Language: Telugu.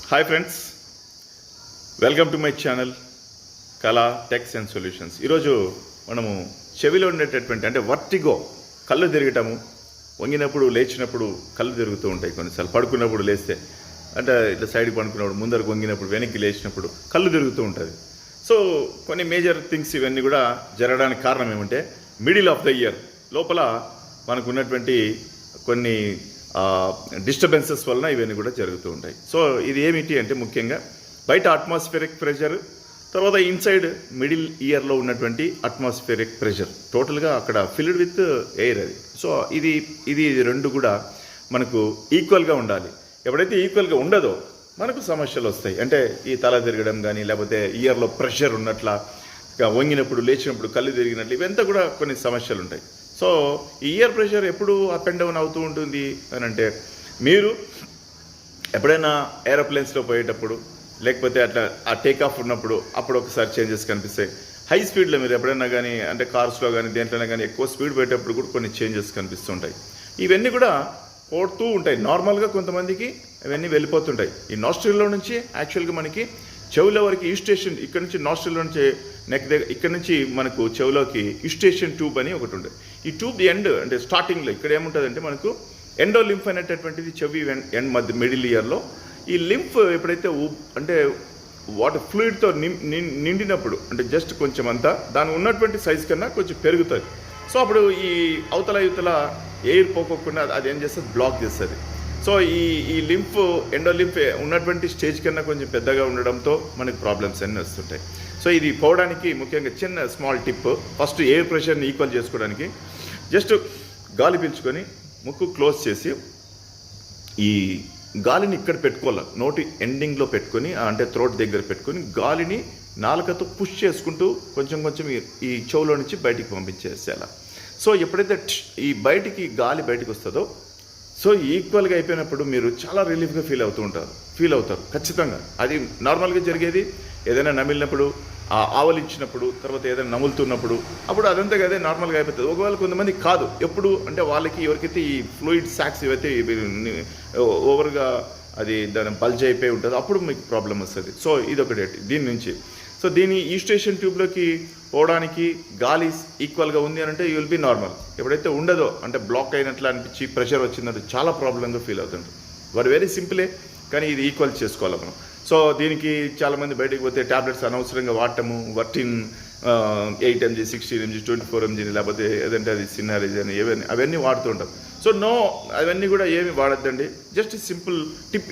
Hi friends, welcome to my channel కళా టెక్స్ అండ్ సొల్యూషన్స్. ఈరోజు మనము చెవిలో ఉండేటటువంటి అంటే వర్టిగో, కళ్ళు తిరగటము, వంగినప్పుడు లేచినప్పుడు కళ్ళు తిరుగుతూ ఉంటాయి. కొన్నిసార్లు పడుకున్నప్పుడు లేస్తే అంటే ఇట్లా సైడ్కి పడుకున్నప్పుడు, ముందరకు వంగినప్పుడు, వెనక్కి లేచినప్పుడు కళ్ళు తిరుగుతూ ఉంటుంది. సో కొన్ని మేజర్ థింగ్స్ ఇవన్నీ కూడా జరగడానికి కారణం ఏమంటే మిడిల్ ఆఫ్ ద ఇయర్ లోపల మనకు ఉన్నటువంటి కొన్ని డిస్టర్బెన్సెస్ వలన ఇవన్నీ కూడా జరుగుతూ ఉంటాయి. సో ఇది ఏమిటి అంటే ముఖ్యంగా బయట అట్మాస్ఫియరిక్ ప్రెషర్, తర్వాత ఇన్సైడ్ మిడిల్ ఇయర్లో ఉన్నటువంటి అట్మాస్ఫియరిక్ ప్రెషర్ టోటల్గా అక్కడ ఫిల్డ్ విత్ ఎయిర్ అది. సో ఇది రెండు కూడా మనకు ఈక్వల్గా ఉండాలి. ఎప్పుడైతే ఈక్వల్గా ఉండదో మనకు సమస్యలు వస్తాయి. అంటే ఈ తల తిరగడం కానీ, లేకపోతే ఇయర్లో ప్రెషర్ ఉన్నట్ల, వంగినప్పుడు లేచినప్పుడు కళ్ళు తిరిగినట్లు, ఇవంతా కూడా కొన్ని సమస్యలు ఉంటాయి. సో ఈ ఇయర్ ప్రెషర్ ఎప్పుడు అప్ అండ్ డౌన్ అవుతూ ఉంటుంది అని అంటే, మీరు ఎప్పుడైనా ఏరోప్లేన్స్లో పోయేటప్పుడు, లేకపోతే అట్లా ఆ టేక్ ఆఫ్ ఉన్నప్పుడు అప్పుడు ఒకసారి చేంజెస్ కనిపిస్తాయి. హై స్పీడ్లో మీరు ఎప్పుడైనా కానీ అంటే కార్స్లో కానీ దేంట్లోనే కానీ ఎక్కువ స్పీడ్ పోయేటప్పుడు కూడా కొన్ని చేంజెస్ కనిపిస్తుంటాయి. ఇవన్నీ కూడా పోతూ ఉంటాయి. నార్మల్గా కొంతమందికి ఇవన్నీ వెళ్ళిపోతుంటాయి. ఈ నాస్ట్రిల్లో నుంచి యాక్చువల్గా మనకి చెవుల వరకు ఈస్టేషన్, ఇక్కడ నుంచి నాస్ట్రిల్లో నుంచి నెక్ దగ్గర, ఇక్కడ నుంచి మనకు చెవులోకి ఈస్టేషన్ ట్యూబ్ అని ఒకటి ఉంటుంది. ఈ ట్యూబ్ ఎండ్ అంటే స్టార్టింగ్లో ఇక్కడ ఏముంటుంది అంటే మనకు ఎండో లింఫ్ అనేటటువంటిది చెవి ఎండ్ మధ్య మిడిల్ ఇయర్లో. ఈ లింఫ్ ఎప్పుడైతే అంటే వాటర్ ఫ్లూయిడ్తో నిండినప్పుడు అంటే జస్ట్ కొంచెం అంతా దాని ఉన్నటువంటి సైజ్ కన్నా కొంచెం పెరుగుతుంది. సో అప్పుడు ఈ అవతల యువతల ఎయిర్ పోకోకుండా అది ఏం చేస్తుంది, బ్లాక్ చేస్తుంది. సో ఈ లింఫ్ ఎండో లింఫ్ ఉన్నటువంటి స్టేజ్ కన్నా కొంచెం పెద్దగా ఉండడంతో మనకి ప్రాబ్లమ్స్ అన్నీ వస్తుంటాయి. సో ఇది పోవడానికి ముఖ్యంగా చిన్న స్మాల్ టిప్. ఫస్ట్ ఎయిర్ ప్రెషర్ని ఈక్వల్ చేసుకోవడానికి జస్ట్ గాలి పీల్చుకొని ముక్కు క్లోజ్ చేసి ఈ గాలిని ఇక్కడ పెట్టుకోవాలి, నోటి ఎండింగ్లో పెట్టుకొని అంటే థ్రోట్ దగ్గర పెట్టుకొని గాలిని నాలుకతో పుష్ చేసుకుంటూ కొంచెం కొంచెం ఈ చెవులో నుంచి బయటికి పంపించేసేయాలి. సో ఎప్పుడైతే ఈ బయటికి గాలి బయటికి వస్తుందో సో ఈక్వల్గా అయిపోయినప్పుడు మీరు చాలా రిలీఫ్గా ఫీల్ అవుతారు ఖచ్చితంగా. అది నార్మల్గా జరిగేది ఏదైనా నమిలినప్పుడు, ఆవలించినప్పుడు, తర్వాత ఏదైనా నములుతున్నప్పుడు, అప్పుడు అదంతా అదే నార్మల్గా అయిపోతుంది. ఒకవేళ కొంతమంది కాదు, ఎప్పుడు అంటే వాళ్ళకి ఎవరికైతే ఈ ఫ్లూయిడ్ సాక్స్ ఏవైతే ఓవర్గా అది దాని బల్జ్ అయిపోయి ఉంటుందో అప్పుడు మీకు ప్రాబ్లం వస్తుంది. సో ఇదొకటి దీని నుంచి. సో దీని ఈస్టేషన్ ట్యూబ్లోకి పోవడానికి గాలి ఈక్వల్గా ఉంది అని అంటే యూ విల్ బి నార్మల్. ఎప్పుడైతే ఉండదో అంటే బ్లాక్ అయినట్లు అనిపించి ప్రెషర్ వచ్చిందంటే చాలా ప్రాబ్లంగా ఫీల్ అవుతుంది. వారు వెరీ సింపులే, కానీ ఇది ఈక్వల్ చేసుకోవాలి మనం. సో దీనికి చాలామంది బయటకు పోతే ట్యాబ్లెట్స్ అనవసరంగా వాడటము, వర్టిన్ 8 mg, 16 mg, 24 mg, లేకపోతే ఏదంటే అది సిన్నారేజ్ అని అవన్నీ వాడుతూ ఉంటాం. సో అవన్నీ కూడా ఏమి వాడద్దండి. Just simple tip